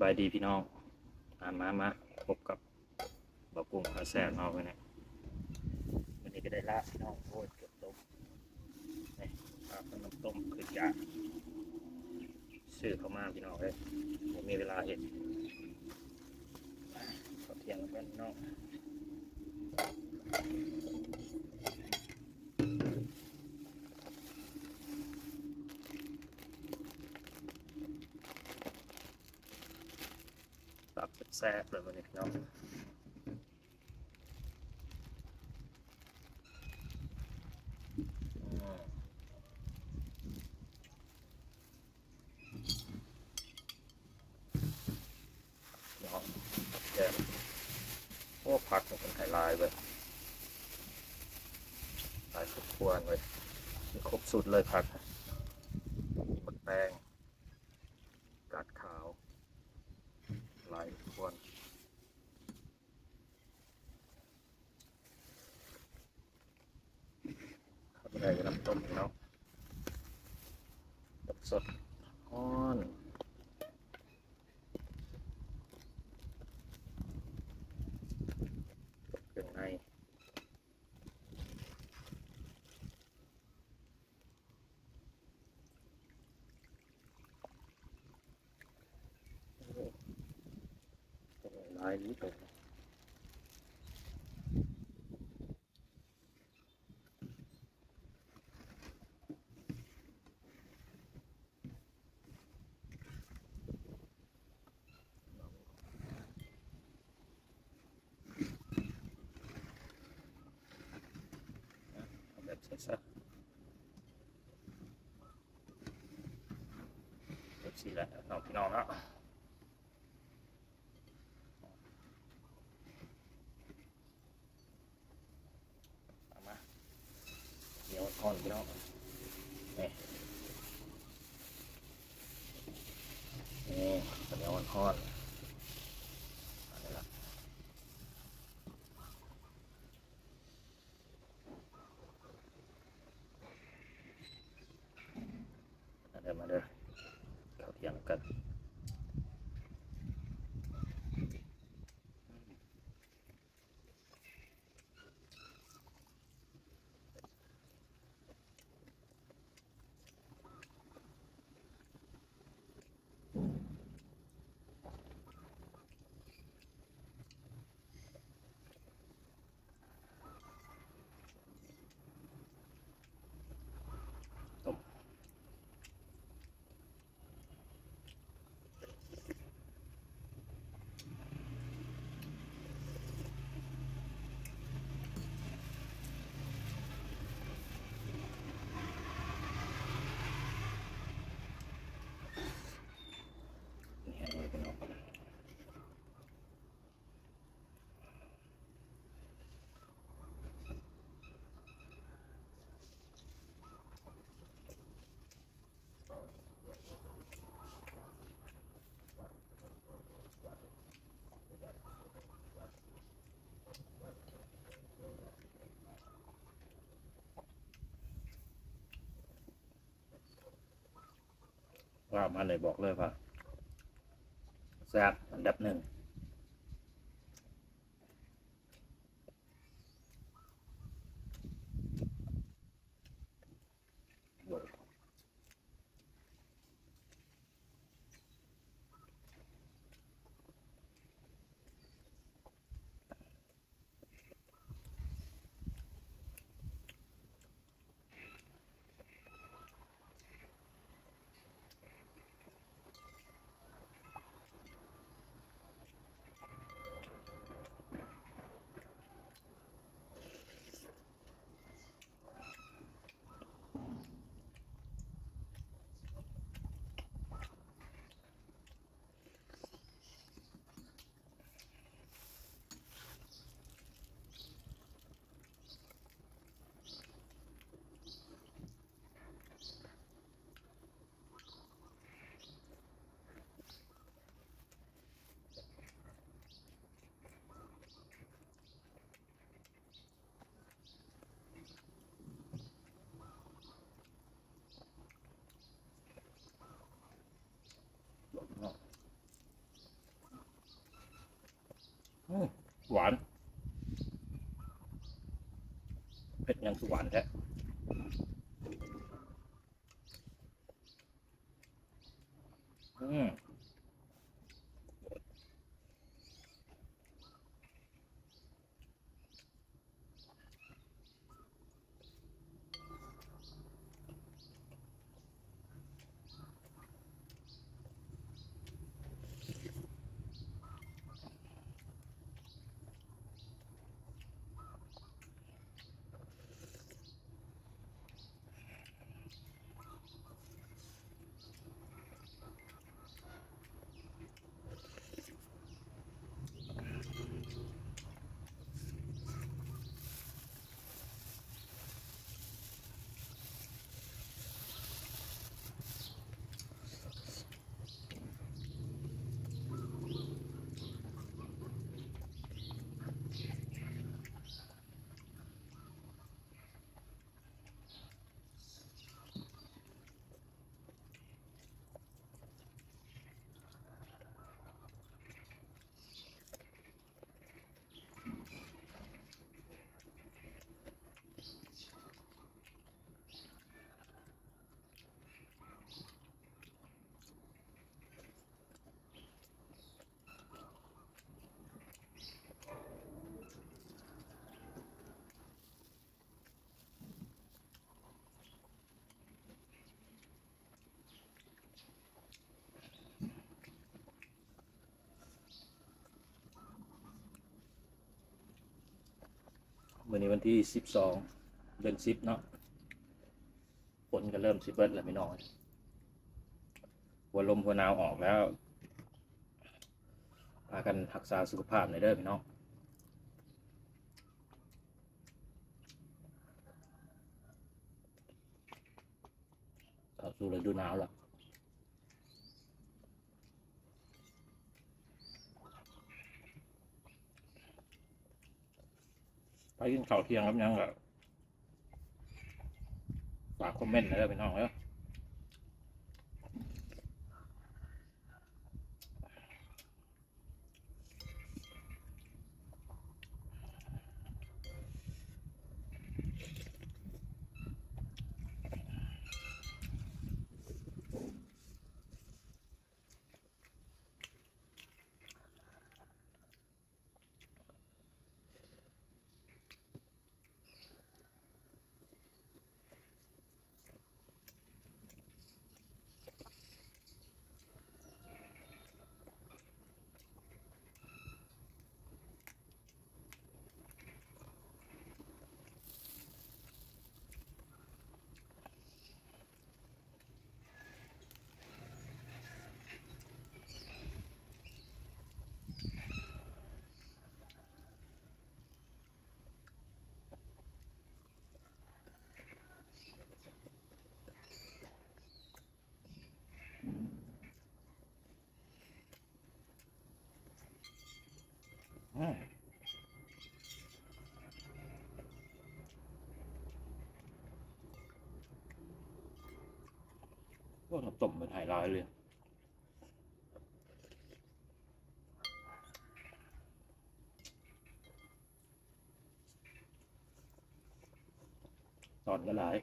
บายดีพี่น้องมาพบกับบ่าวกุ้งอาแซ่บเอาไปเนี่ยวันนี้ก็ได้ละพี่น้องโอ้ยเกือบต้มนี่ปลาเป็นน้ำต้มคือจะซื้อเข้ามาพี่น้องเลยผมมีเวลาเห็นขอเที่ยงกันพี่น้องตับแซ่บเลยวันนี้พี่น้องพี่น้องแซ่บโอ้ผักมันเป็นไฮไลท์เลยหลายครบครัวเลยมีครบสุดเลยผักมีมะแตงกาดขาวหลายควรข้าวไม่ได้ก็น้ำต้มพี่น้องต้มสดฮ้อนเครื่องในหลายนิดเลยแบบใส่ซะแบบสีแหละน้องพี่น้องเนาะเอามาเหนียวอ่อนพี่น้องนี่นี่เหนียวอ่อนอันนี้ละมาเด้อข้าวเที่ยงกันต้มนี่ให้พี่น้องว่ามาเลยบอกเลยว่าแซ่บอันดับหนึ่ง ยังสุวรรณแท้อืมวันนี้วันที่12 เดือน10เนาะฝนก็เริ่มสิเบิดแล้วพี่น้องหัวลมหัวหนาวออกแล้วพากันรักษาสุขภาพหน่อยเด้อพี่น้องเข้าสู่ฤดูหนาวแล้วไปกินข้าวเที่ยงครับยังก็ฝากคอมเมนต์หน่อยเด้อพี่น้องเด้ออืมก็น้ำต้มเป็นไฮไลท์เลยตอนก็หลาย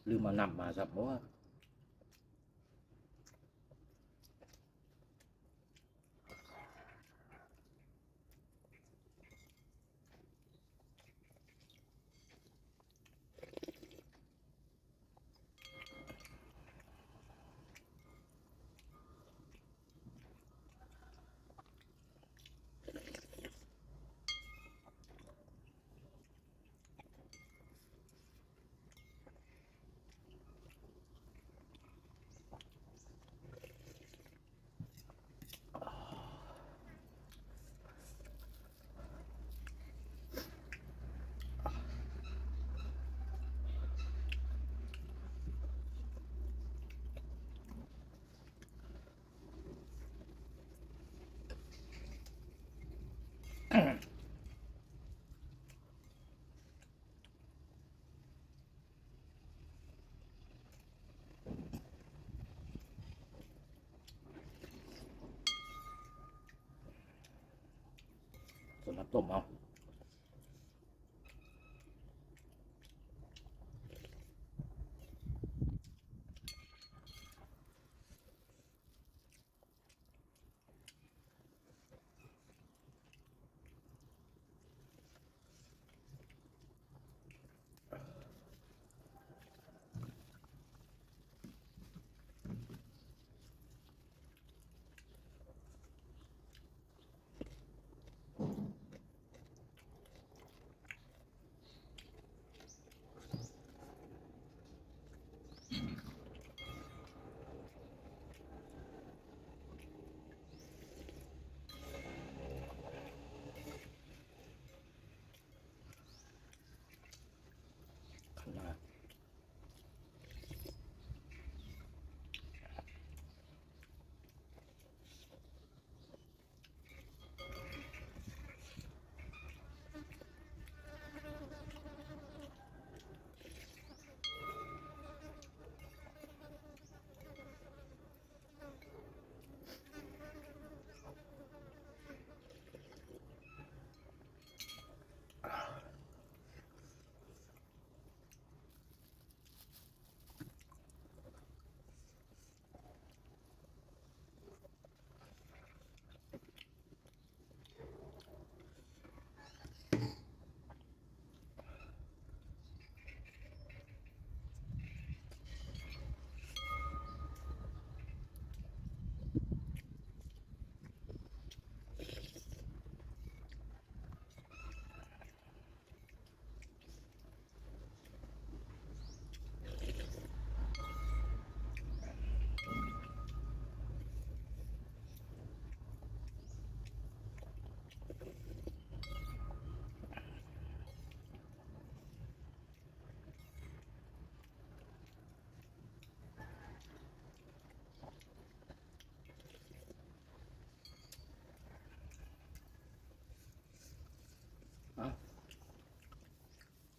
ลืมมานำมาสับว่าส่วนน้ำต้มเอาขนาด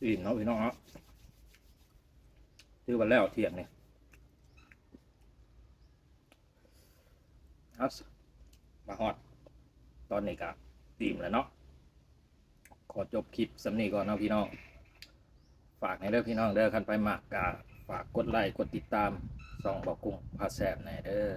อิ่มเนาะพี่น้องเนาะซื้อมาแล้วเที่ยงเนี่ยเอามาฮอดตอนนี้ก็อิ่มแล้วเนาะขอจบคลิปสำนีก่อนเนาะพี่น้องฝากในเด้อพี่น้องเด้อคันไปมากกะฝากกดไลค์กดติดตามส่องบอกกุ้งพาแซ่บในเด้อ